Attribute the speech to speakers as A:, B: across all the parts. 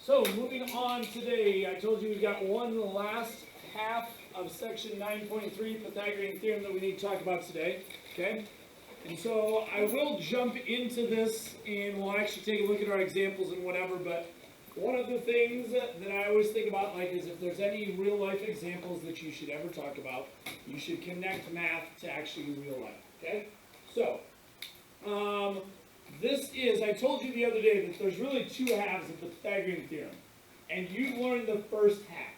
A: So moving on today, I told you we've got one last half of section 9.3 Pythagorean theorem that we need to talk about today. Okay? And so I will jump into this and we'll actually take a look at our examples and whatever, but one of the things that I always think about is if there's any real life examples that you should ever talk about, you should connect math to actually real life. Okay? So, this is, I told you the other day that there's really two halves of the Pythagorean theorem. And you've learned the first half.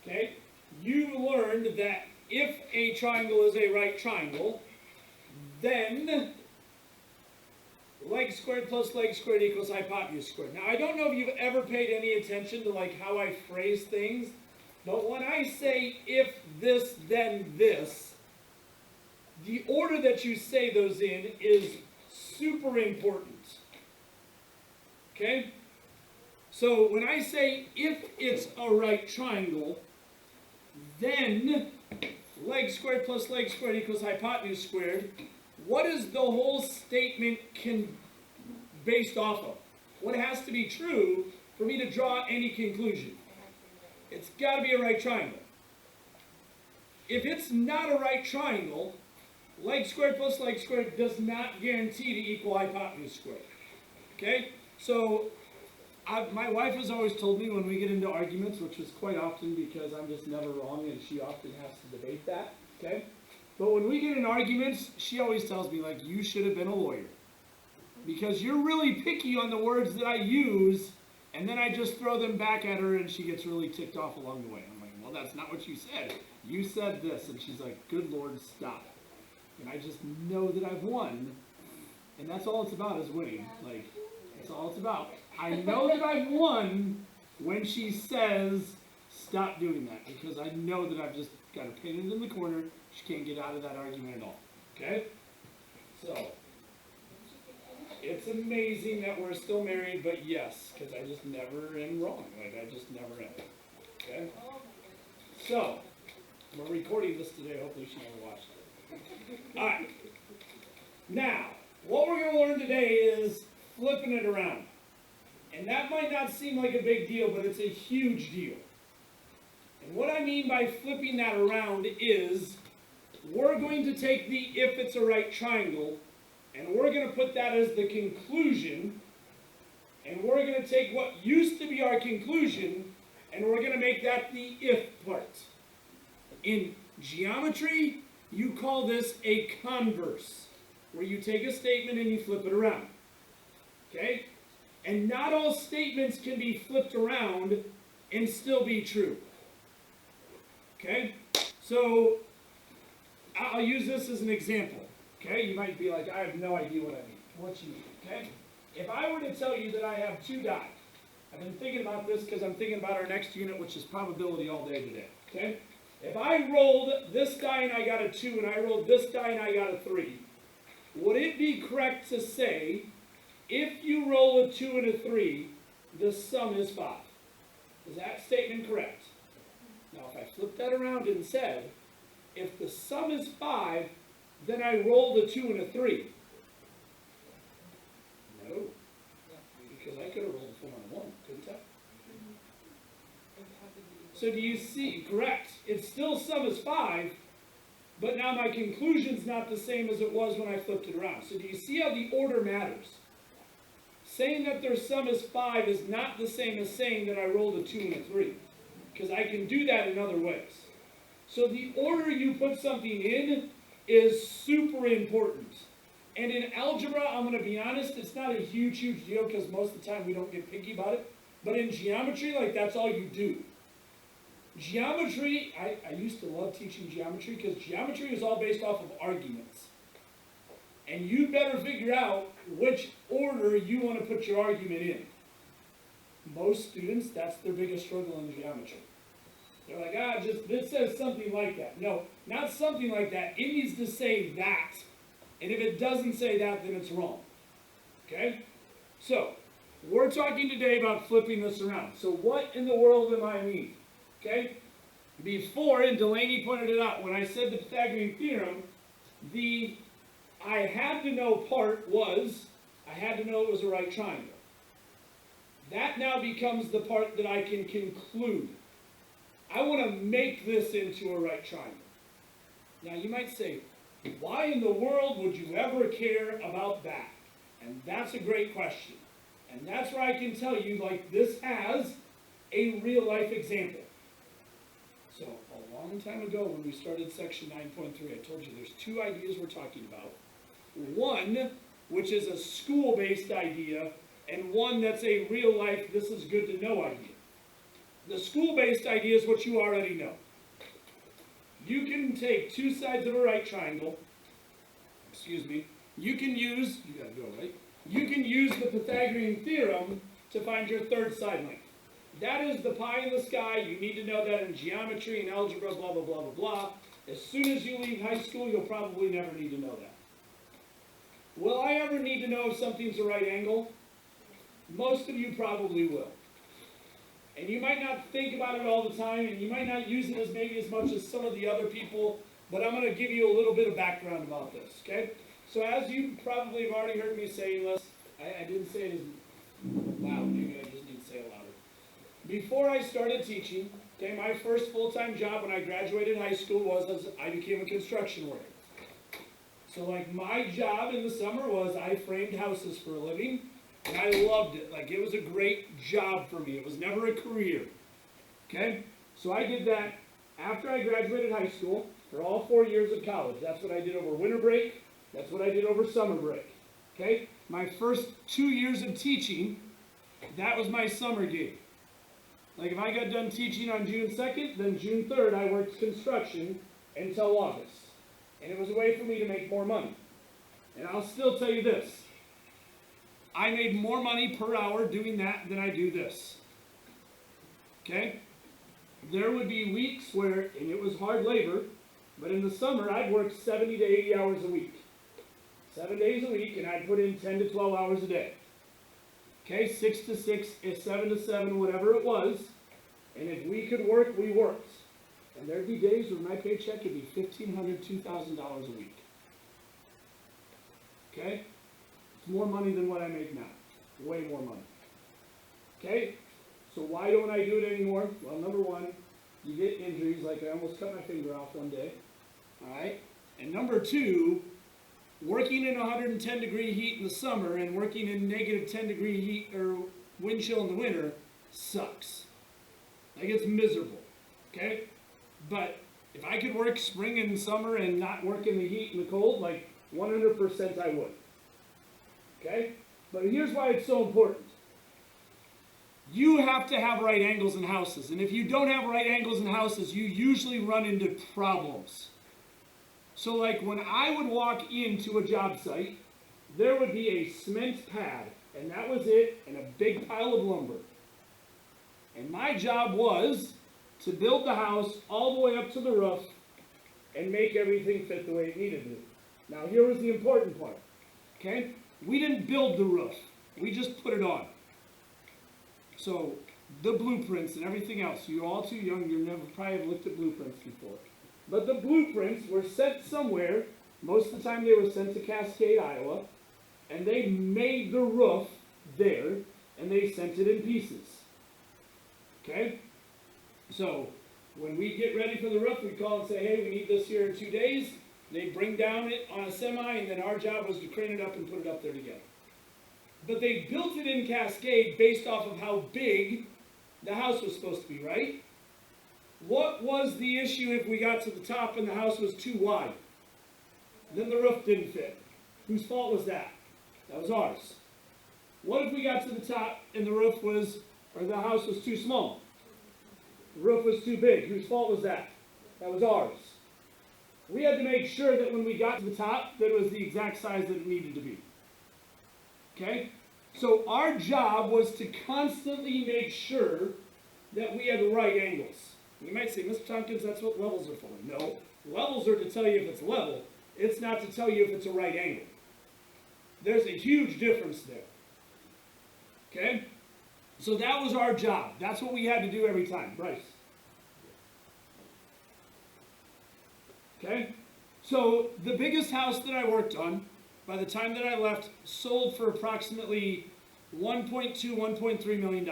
A: Okay? You learned that if a triangle is a right triangle, then leg squared plus leg squared equals hypotenuse squared. Now, I don't know if you've ever paid any attention to how I phrase things, but when I say if this, then this, the order that you say those in is super important. Okay? So when I say if it's a right triangle, then leg squared plus leg squared equals hypotenuse squared, what is the whole statement based off of? What has to be true for me to draw any conclusion? It's got to be a right triangle. If it's not a right triangle, leg squared plus leg squared does not guarantee to equal hypotenuse squared. Okay? So, my wife has always told me when we get into arguments, which is quite often because I'm just never wrong and she often has to debate that. Okay? But when we get in arguments, she always tells me, you should have been a lawyer. Because you're really picky on the words that I use, and then I just throw them back at her and she gets really ticked off along the way. I'm like, well, that's not what you said. You said this. And she's like, good Lord, stop. And I just know that I've won, and that's all it's about is winning. That's all it's about. I know that I've won when she says, stop doing that, because I know that I've just got her pinned in the corner. She can't get out of that argument at all. Okay? So, it's amazing that we're still married, but yes, because I just never am wrong. I just never am. Okay? So, we're recording this today. Hopefully she never watched it. Alright. Now, what we're going to learn today is flipping it around. And that might not seem like a big deal, but it's a huge deal. And what I mean by flipping that around is we're going to take the if it's a right triangle, and we're going to put that as the conclusion, and we're going to take what used to be our conclusion, and we're going to make that the if part. In geometry, you call this a converse, where you take a statement and you flip it around. Okay? And not all statements can be flipped around and still be true. Okay? So, I'll use this as an example. Okay? You might be like, I have no idea what I mean. What you mean? Okay? If I were to tell you that I have two die, I've been thinking about this because I'm thinking about our next unit, which is probability all day today. Okay? If I rolled this die and I got a 2, and I rolled this die and I got a 3, would it be correct to say, if you roll a 2 and a 3, the sum is 5? Is that statement correct? Now, if I flip that around and said, if the sum is 5, then I rolled a 2 and a 3. No. Because I could have rolled a 4 and a 1, couldn't I? So do you see? Correct. It's still sum is 5, but now my conclusion's not the same as it was when I flipped it around. So do you see how the order matters? Saying that their sum is 5 is not the same as saying that I rolled a 2 and a 3. Because I can do that in other ways. So the order you put something in is super important. And in algebra, I'm going to be honest, it's not a huge deal because most of the time we don't get picky about it. But in geometry, that's all you do. Geometry, I used to love teaching geometry because geometry is all based off of arguments. And you better figure out which order you want to put your argument in. Most students, that's their biggest struggle in geometry. They're like, it says something like that. No, not something like that. It needs to say that. And if it doesn't say that, then it's wrong. Okay? So, we're talking today about flipping this around. So what in the world am I mean? Okay? Before, and Delaney pointed it out, when I said the Pythagorean theorem, the I had to know part was, I had to know it was a right triangle. That now becomes the part that I can conclude. I want to make this into a right triangle. Now you might say, why in the world would you ever care about that? And that's a great question. And that's where I can tell you, like, this has a real life example. So a long time ago when we started section 9.3, I told you there's two ideas we're talking about. One, which is a school-based idea, and one that's a real life, this is good to know idea. The school-based idea is what you already know. You can take two sides of a right triangle, you can use, you gotta go, right? You can use the Pythagorean theorem to find your third side length. That is the pie in the sky. You need to know that in geometry and algebra, blah, blah, blah, blah, blah. As soon as you leave high school, you'll probably never need to know that. Will I ever need to know if something's a right angle? Most of you probably will. And you might not think about it all the time, and you might not use it as maybe as much as some of the other people, but I'm going to give you a little bit of background about this, okay? So as you probably have already heard me saying this, I didn't say it as loud, maybe I just need to say it louder. Before I started teaching, okay, my first full-time job when I graduated high school was as I became a construction worker. So like my job in the summer was I framed houses for a living, and I loved it. Like it was a great job for me. It was never a career, okay? So I did that after I graduated high school for all 4 years of college. That's what I did over winter break. That's what I did over summer break, okay? My first 2 years of teaching, that was my summer gig. Like if I got done teaching on June 2nd, then June 3rd I worked construction until August. And it was a way for me to make more money. And I'll still tell you this. I made more money per hour doing that than I do this. Okay? There would be weeks where, and it was hard labor, but in the summer I'd work 70 to 80 hours a week. 7 days a week, and I'd put in 10 to 12 hours a day. Okay, 6 to 6, 7 to 7, whatever it was. And if we could work, we worked. And there'd be days where my paycheck could be $1,500, $2,000 a week. Okay? It's more money than what I make now. Way more money. Okay? So why don't I do it anymore? Well, number one, you get injuries, like I almost cut my finger off one day. Alright? And number two, working in 110 degree heat in the summer and working in negative 10 degree heat or wind chill in the winter sucks. Like it's miserable. Okay? But if I could work spring and summer and not work in the heat and the cold, like 100% I would. Okay? But here's why it's so important. You have to have right angles in houses. And if you don't have right angles in houses, you usually run into problems. So like when I would walk into a job site, there would be a cement pad, and that was it, and a big pile of lumber. And my job was to build the house all the way up to the roof and make everything fit the way it needed to. Now here was the important part, okay? We didn't build the roof, we just put it on. So the blueprints and everything else, you're all too young, you never probably have looked at blueprints before. But the blueprints were sent somewhere, most of the time they were sent to Cascade, Iowa, and they made the roof there, and they sent it in pieces. Okay? So, when we get ready for the roof, we call and say, hey, we need this here in 2 days. They bring down it on a semi, and then our job was to crane it up and put it up there together. But they built it in Cascade based off of how big the house was supposed to be, right? What was the issue if we got to the top and the house was too wide? Then the roof didn't fit. Whose fault was that? That was ours. What if we got to the top and the roof was, or the house was too small? The roof was too big. Whose fault was that? That was ours. We had to make sure that when we got to the top, that it was the exact size that it needed to be. Okay? So our job was to constantly make sure that we had the right angles. You might say, Mr. Tompkins, that's what levels are for. No. Levels are to tell you if it's level. It's not to tell you if it's a right angle. There's a huge difference there. Okay? So that was our job. That's what we had to do every time. Bryce. Okay? So the biggest house that I worked on, by the time that I left, sold for approximately $1.2, $1.3 million.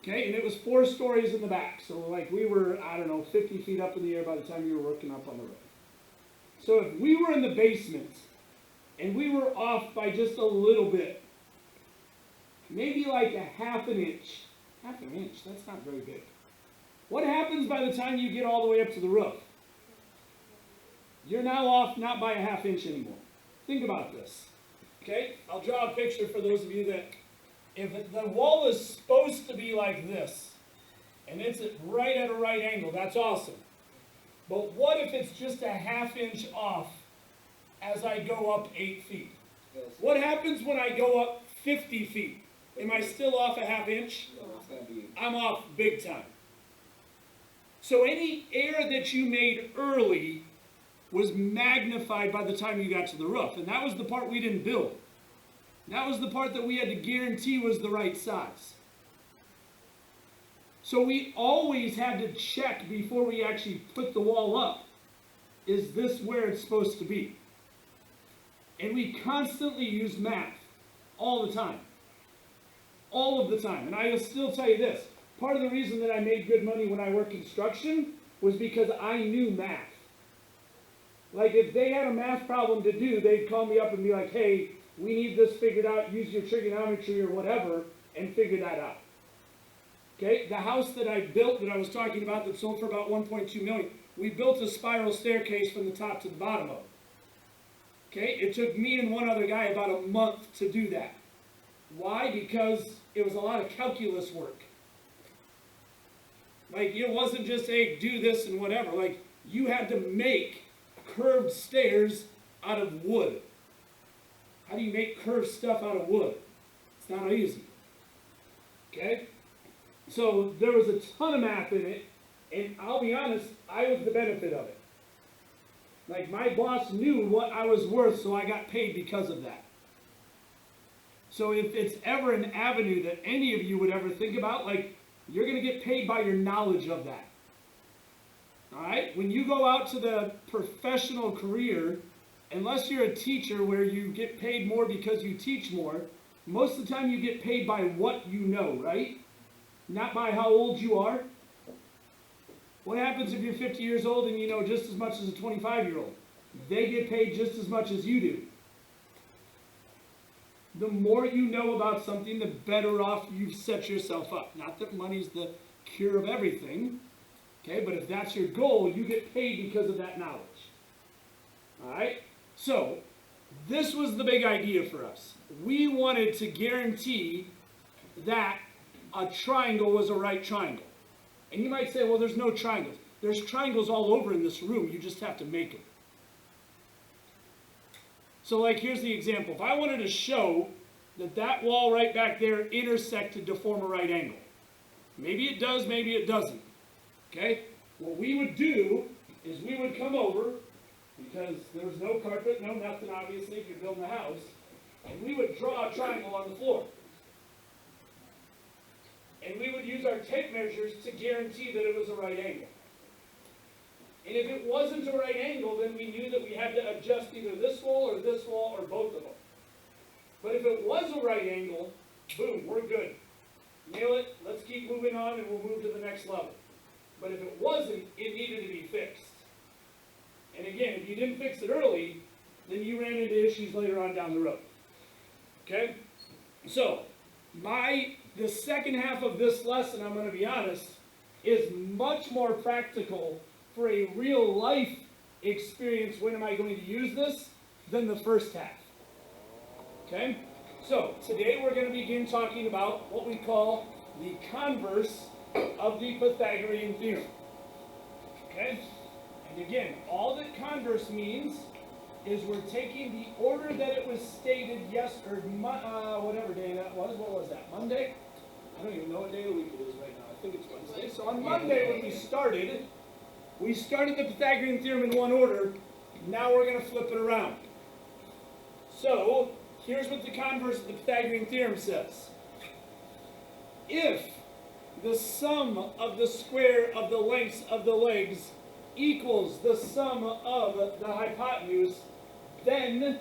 A: Okay, and it was 4 stories in the back. So like we were, I don't know, 50 feet up in the air by the time you were working up on the roof. So if we were in the basement and we were off by just a little bit, maybe like a half an inch, that's not very big. What happens by the time you get all the way up to the roof? You're now off not by a half inch anymore. Think about this. Okay, I'll draw a picture for those of you that, if the wall is supposed to be like this, and it's right at a right angle, that's awesome. But what if it's just a half inch off as I go up 8 feet? Yes. What happens when I go up 50 feet? Am I still off a half inch? No, it's gonna be... I'm off big time. So any error that you made early was magnified by the time you got to the roof. And that was the part we didn't build. That was the part that we had to guarantee was the right size. So we always had to check before we actually put the wall up. Is this where it's supposed to be? And we constantly use math. All the time. All of the time. And I will still tell you this. Part of the reason that I made good money when I worked construction was because I knew math. Like if they had a math problem to do, they'd call me up and be like, hey, we need this figured out, use your trigonometry or whatever, and figure that out. Okay, the house that I built that I was talking about that sold for about $1.2 million, we built a spiral staircase from the top to the bottom of it. Okay, it took me and one other guy about a month to do that. Why? Because it was a lot of calculus work. Like it wasn't just, hey, do this and whatever. Like you had to make curved stairs out of wood. How do you make curved stuff out of wood? It's not easy. Okay? So there was a ton of math in it, and I'll be honest, I was the benefit of it. Like my boss knew what I was worth, so I got paid because of that. So if it's ever an avenue that any of you would ever think about, like you're going to get paid by your knowledge of that. All right? When you go out to the professional career, unless you're a teacher where you get paid more because you teach more, most of the time you get paid by what you know, right? Not by how old you are. What happens if you're 50 years old and you know just as much as a 25-year-old? They get paid just as much as you do. The more you know about something, the better off you've set yourself up. Not that money's the cure of everything, okay? But if that's your goal, you get paid because of that knowledge. All right? So, this was the big idea for us. We wanted to guarantee that a triangle was a right triangle. And you might say, well, there's no triangles. There's triangles all over in this room. You just have to make them. So, like, here's the example. If I wanted to show that that wall right back there intersected to form a right angle. Maybe it does, maybe it doesn't. Okay? What we would do is we would come over, because there was no carpet, no nothing, obviously, if you're building a house, and we would draw a triangle on the floor. And we would use our tape measures to guarantee that it was a right angle. And if it wasn't a right angle, then we knew that we had to adjust either this wall or both of them. But if it was a right angle, boom, we're good. Nail it, let's keep moving on and we'll move to the next level. But if it wasn't, it needed to be fixed. And again, if you didn't fix it early, then you ran into issues later on down the road. Okay? So, the second half of this lesson, I'm going to be honest, is much more practical for a real life experience, when am I going to use this, than the first half. Okay? So, today we're going to begin talking about what we call the converse of the Pythagorean theorem. Okay? And again, all that converse means is we're taking the order that it was stated yesterday, whatever day that was. What was that? Monday? I don't even know what day of the week it is right now. I think it's Wednesday. So on Monday when we started the Pythagorean theorem in one order. Now we're going to flip it around. So here's what the converse of the Pythagorean theorem says. If the sum of the square of the lengths of the legs equals the sum of the hypotenuse, then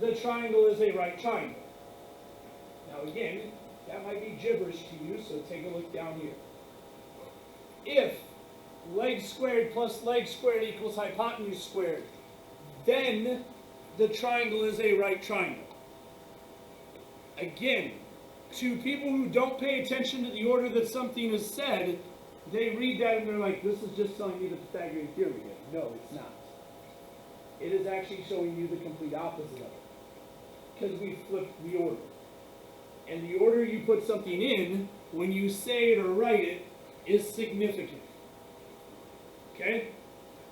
A: the triangle is a right triangle. Now again, that might be gibberish to you, so take a look down here. If leg squared plus leg squared equals hypotenuse squared, then the triangle is a right triangle. Again, to people who don't pay attention to the order that something is said, they read that and they're like, this is just telling you the Pythagorean theorem again. No, it's not. It is actually showing you the complete opposite of it. Because we flipped the order. And the order you put something in, when you say it or write it, is significant. Okay?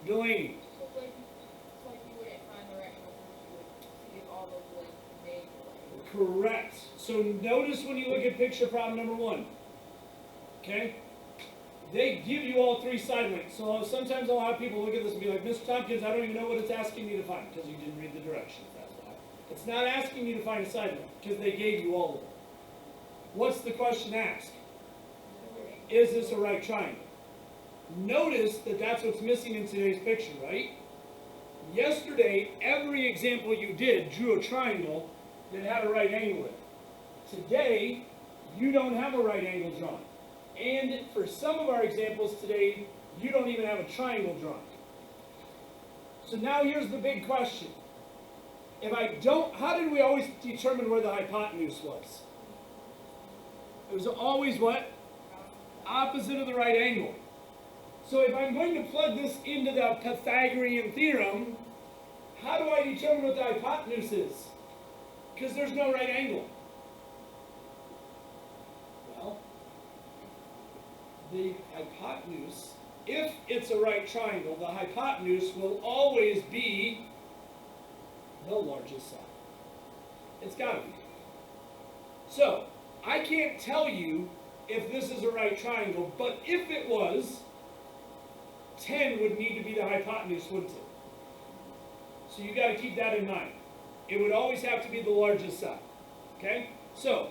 A: Delaney.
B: So like you wouldn't find the right number, you would give all those like vague.
A: Correct. So notice when you look at picture problem number 1. Okay? They give you all 3 side lengths. So sometimes I'll have people look at this and be like, Mr. Tompkins, I don't even know what it's asking me to find, because you didn't read the directions, that's why. It's not asking you to find a side length, because they gave you all of them. What's the question asked? Is this a right triangle? Notice that that's what's missing in today's picture, right? Yesterday, every example you did drew a triangle that had a right angle in it. Today, you don't have a right angle drawn. And for some of our examples today, you don't even have a triangle drawn. So now here's the big question. If I don't, how did we always determine where the hypotenuse was? It was always what? Opposite of the right angle. So if I'm going to plug this into the Pythagorean theorem, how do I determine what the hypotenuse is? Because there's no right angle. Well, the hypotenuse, if it's a right triangle, the hypotenuse will always be the largest side. It's got to be. So, I can't tell you if this is a right triangle, but if it was, 10 would need to be the hypotenuse, wouldn't it? So you got to keep that in mind. It would always have to be the largest side. Okay? So,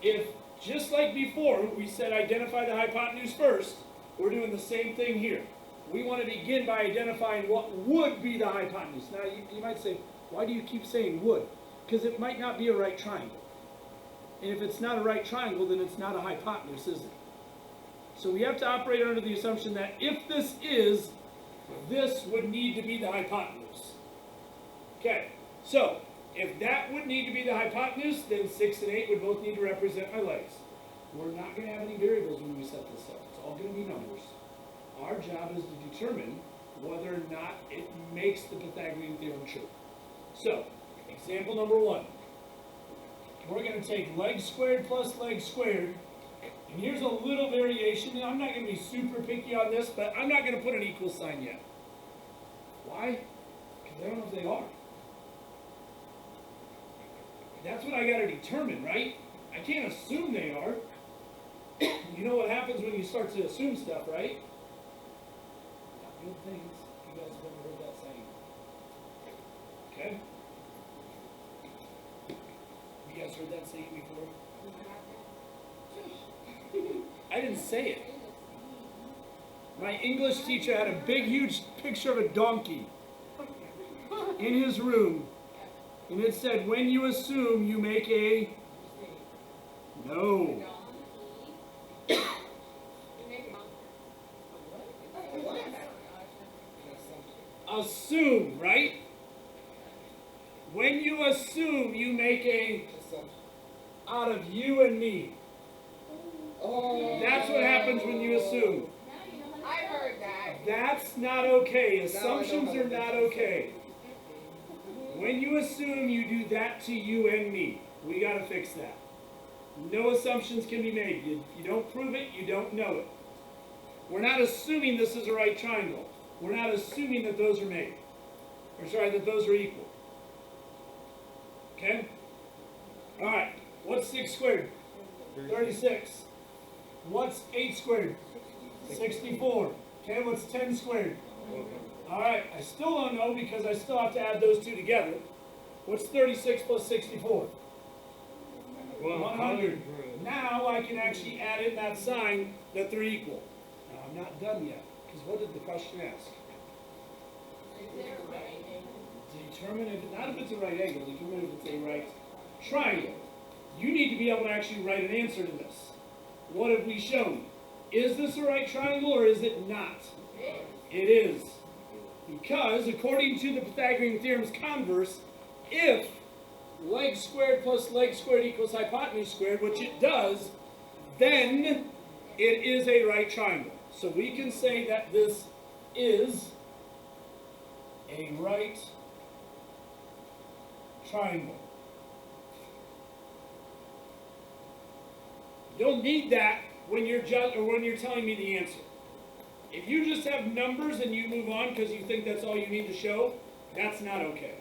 A: if, just like before, we said identify the hypotenuse first, we're doing the same thing here. We want to begin by identifying what would be the hypotenuse. Now, you might say, why do you keep saying would? Because it might not be a right triangle. And if it's not a right triangle, then it's not a hypotenuse, is it? So we have to operate under the assumption that if this is, this would need to be the hypotenuse. Okay, so if that would need to be the hypotenuse, then 6 and 8 would both need to represent my legs. We're not going to have any variables when we set this up. It's all going to be numbers. Our job is to determine whether or not it makes the Pythagorean theorem true. So, example number 1. We're going to take leg squared plus leg squared. And here's a little variation, and I'm not going to be super picky on this, but I'm not going to put an equal sign yet. Why? Because I don't know if they are. That's what I got to determine, right? I can't assume they are. You know what happens when you start to assume stuff, right? Not good things. You guys have ever heard that saying. Okay? You guys heard that saying before? I didn't say it. My English teacher had a big, huge picture of a donkey in his room. And it said, when you assume, you make a... No. Assume, right? When you assume, you make a... out of you and me. That's what happens when you assume.
B: I heard that.
A: That's not okay. Assumptions are not okay. When you assume, you do that to you and me. We got to fix that. No assumptions can be made. You don't prove it, you don't know it. We're not assuming this is a right triangle. We're not assuming that those are made. Or sorry, that those are equal. Okay? Alright, what's 6 squared? 36. What's 8 squared? 64. Okay, what's 10 squared? Alright, I still don't know because I still have to add those two together. What's 36 plus 64? 100. Now I can actually add in that sign that they're equal. Now I'm not done yet, because what did the question ask? Determine if, not if it's a right angle, determine if it's a right triangle. You need to be able to actually write an answer to this. What have we shown? Is this a right triangle or is it not? It is. Because according to the Pythagorean theorem's converse, if leg squared plus leg squared equals hypotenuse squared, which it does, then it is a right triangle. So we can say that this is a right triangle. You'll need that when you're telling me the answer. If you just have numbers and you move on because you think that's all you need to show, that's not okay.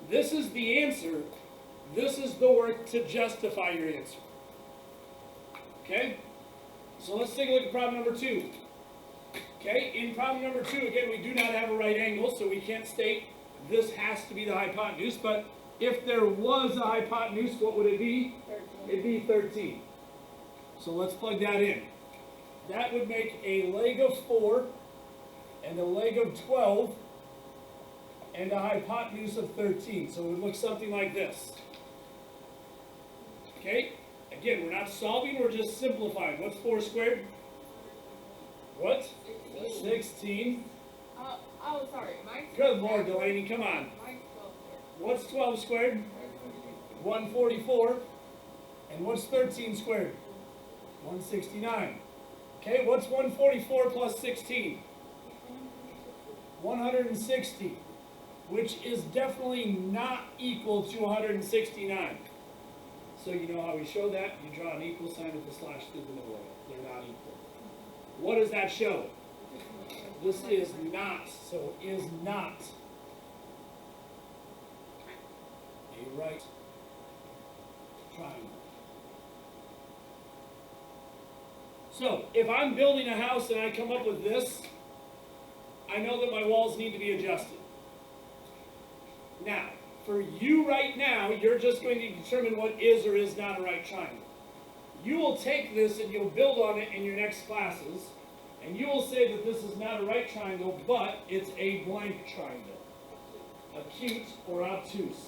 A: This is the answer. This is the work to justify your answer. Okay? So let's take a look at problem number 2. Okay, in problem number 2, again, we do not have a right angle, so we can't state this has to be the hypotenuse, but if there was a hypotenuse, what would it be?
B: 13.
A: It'd be 13. So let's plug that in. That would make a leg of 4 and a leg of 12 and a hypotenuse of 13. So it would look something like this. Okay? Again, we're not solving, we're just simplifying. What's 4 squared? What? 16.
B: Oh, sorry. Mine's
A: Good Lord, Delaney, come on.
B: Mine's 12 here.
A: What's 12 squared? 144. And what's 13 squared? 169. Okay, what's 144 plus 16? 160. Which is definitely not equal to 169. So you know how we show that? You draw an equal sign with a slash through the middle of it. They're not equal. What does that show? This is not, so is not a right triangle. So, if I'm building a house and I come up with this, I know that my walls need to be adjusted. Now, for you right now, you're just going to determine what is or is not a right triangle. You will take this and you'll build on it in your next classes, and you will say that this is not a right triangle, but it's a blank triangle. Acute or obtuse.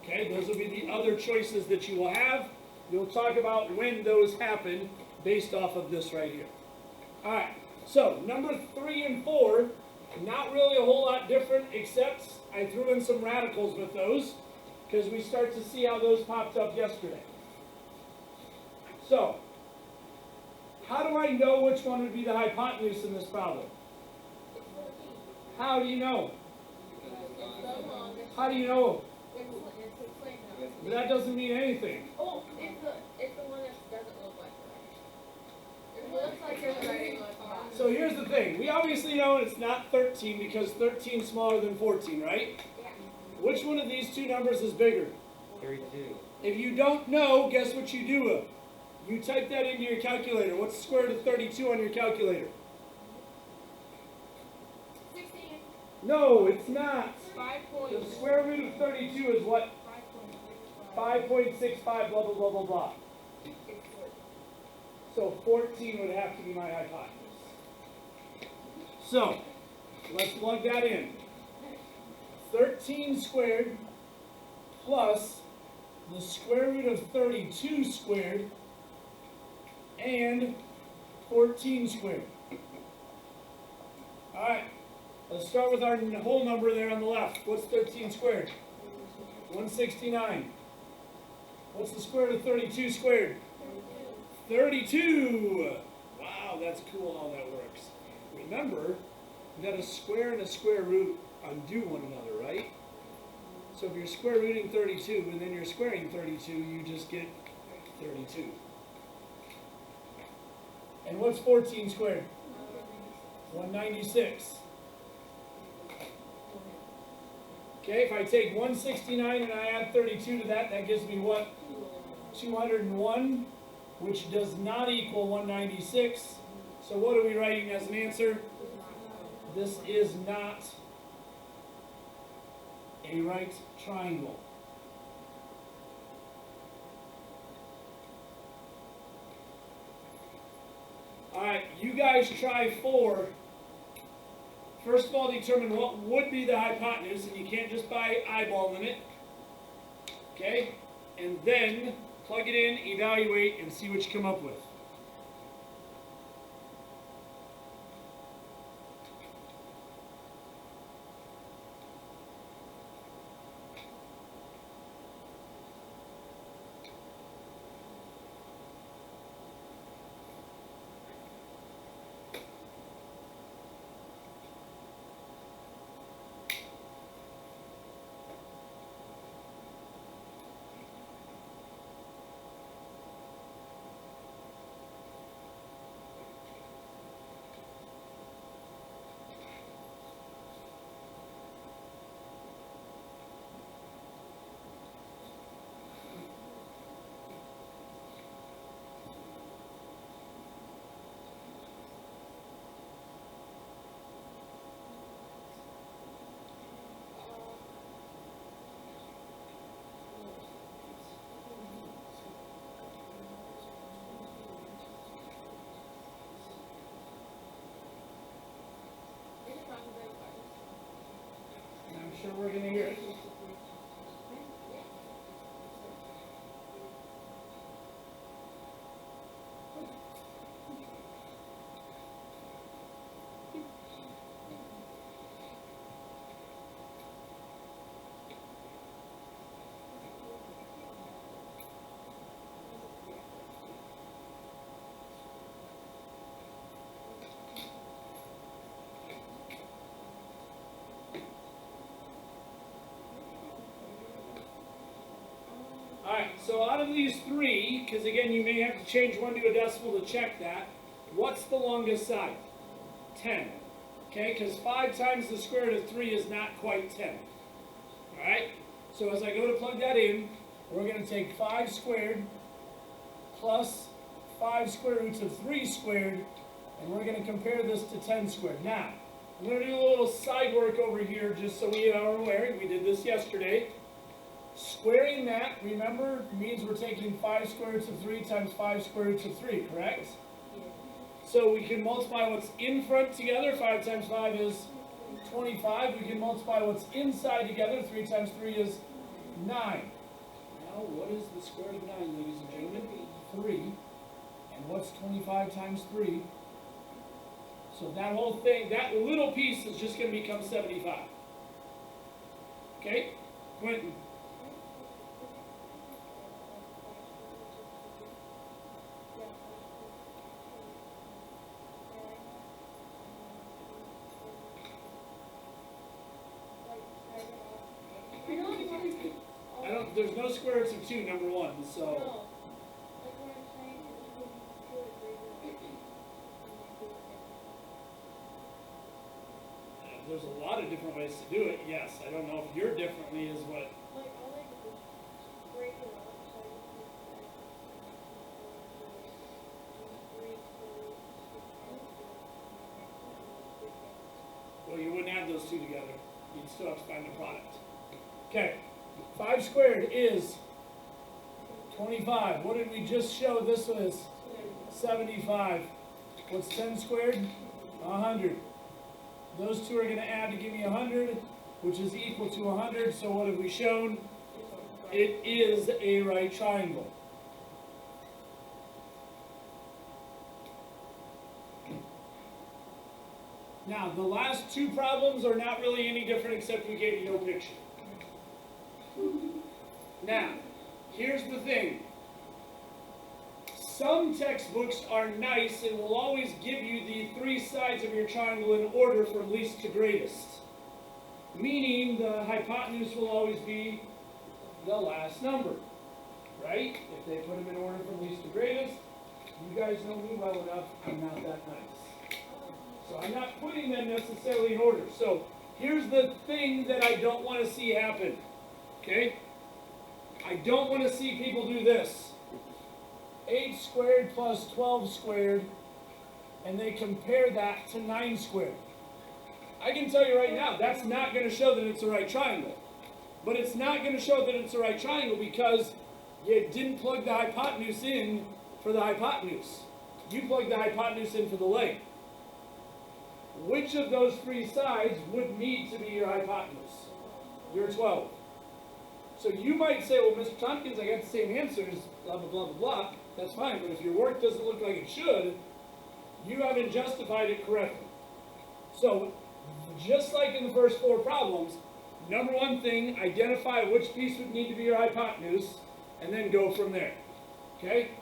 A: Okay, those will be the other choices that you will have. You'll talk about when those happen based off of this right here. Alright, so number 3 and 4, not really a whole lot different, except I threw in some radicals with those, because we start to see how those popped up yesterday. So, how do I know which one would be the hypotenuse in this problem? How do you know? How do you know? But that doesn't mean anything.
B: Oh, it's the one that doesn't look like that. It looks like there's a writing on the bottom.
A: So here's the thing. We obviously know it's not 13 because 13 is smaller than 14, right?
B: Yeah.
A: Which one of these two numbers is bigger?
C: 32.
A: If you don't know, guess what you do? You type that into your calculator. What's the square root of 32 on your calculator?
B: 16.
A: No, it's not.
B: 5
A: The square root of 32 is what? 5.65, blah, blah, blah, blah, blah. So 14 would have to be my hypotenuse. So, let's plug that in. 13 squared plus the square root of 32 squared and 14 squared. Alright, let's start with our whole number there on the left. What's 13 squared? 169. What's the square root of 32 squared? 32! Wow, that's cool how that works. Remember that a square and a square root undo one another, right? So if you're square rooting 32 and then you're squaring 32, you just get 32. And what's 14 squared? 196. Okay, if I take 169 and I add 32 to that, that gives me what? 201, which does not equal 196. So what are we writing as an answer? This is not a right triangle. Alright, you guys try 4. First of all, determine what would be the hypotenuse, and you can't just by eyeballing it. Okay? and then plug it in, evaluate, and see what you come up with. I'm sure we're going to hear it. Alright, so out of these three, because again you may have to change one to a decimal to check that, what's the longest side? 10. Okay, because 5 times the square root of 3 is not quite 10. Alright, so as I go to plug that in, we're going to take 5 squared plus 5 square roots of 3 squared, and we're going to compare this to 10 squared. Now, I'm going to do a little side work over here just so we are aware. We did this yesterday. Squaring that, remember, means we're taking 5 square roots of 3 times 5 square roots of 3, correct? Yeah. So we can multiply what's in front together. 5 times 5 is 25. We can multiply what's inside together. 3 times 3 is 9. Now, what is the square root of 9, ladies and gentlemen? 3. And what's 25 times 3? So that whole thing, that little piece is just going to become 75. Okay? Quentin. There's no square roots of 2, number 1, so. There's a lot of different ways to do it, yes. I don't know if your differently is what. Well, you wouldn't add those two together. You'd still have to find the product. Okay. 5 squared is 25. What did we just show? This was 75. What's 10 squared? 100. Those two are going to add to give me 100, which is equal to 100. So what have we shown? It is a right triangle. Now, the last two problems are not really any different except we gave you no picture. Now, here's the thing. Some textbooks are nice and will always give you the 3 sides of your triangle in order from least to greatest. Meaning the hypotenuse will always be the last number. Right? If they put them in order from least to greatest, you guys know me well enough, I'm not that nice. So I'm not putting them necessarily in order. So here's the thing that I don't want to see happen. Okay? I don't want to see people do this. 8 squared plus 12 squared, and they compare that to 9 squared. I can tell you right now, that's not going to show that it's a right triangle. But it's not going to show that it's a right triangle because you didn't plug the hypotenuse in for the hypotenuse. You plugged the hypotenuse in for the length. Which of those 3 sides would need to be your hypotenuse? Your 12. So you might say, well, Mr. Tompkins, I got the same answers, blah, blah, blah, blah, blah. That's fine, but if your work doesn't look like it should, you haven't justified it correctly. So, just like in the first 4 problems, number one thing, identify which piece would need to be your hypotenuse, and then go from there. Okay?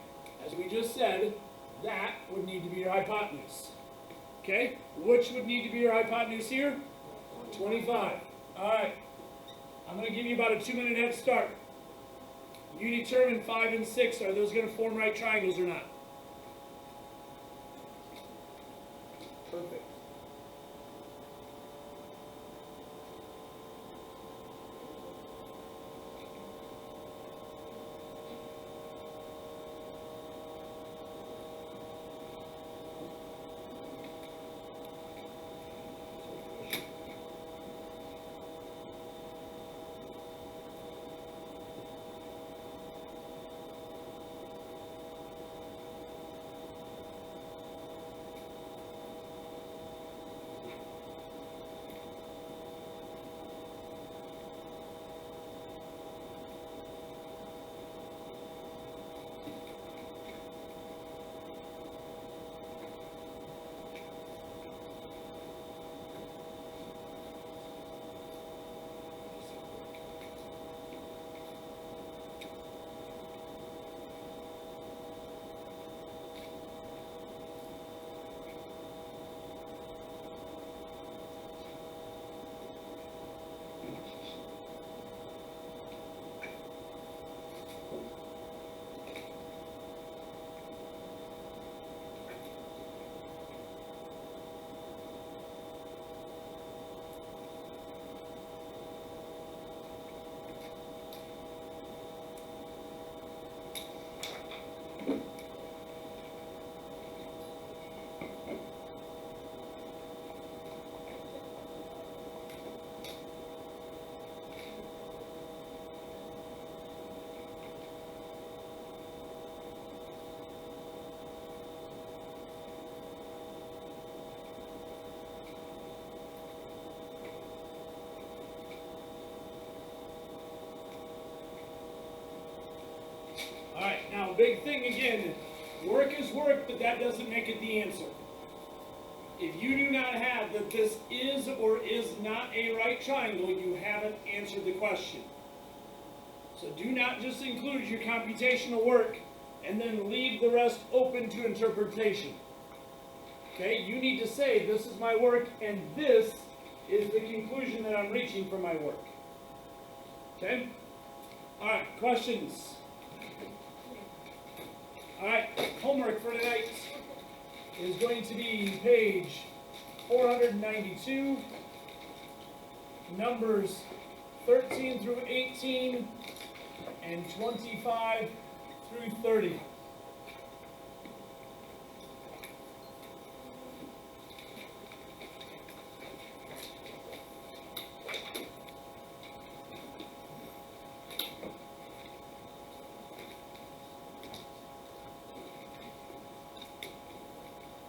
A: As we just said, that would need to be your hypotenuse. Okay? Which would need to be your hypotenuse here? 25. Alright. I'm going to give you about a 2-minute head start. You determine 5 and 6, are those going to form right triangles or not? Perfect. Alright, now big thing again, work is work, but that doesn't make it the answer. If you do not have that this is or is not a right triangle, you haven't answered the question. So do not just include your computational work and then leave the rest open to interpretation. Okay, you need to say this is my work and this is the conclusion that I'm reaching from my work. Okay? Alright, questions? Alright, homework for tonight is going to be page 492, numbers 13 through 18, and 25 through 30.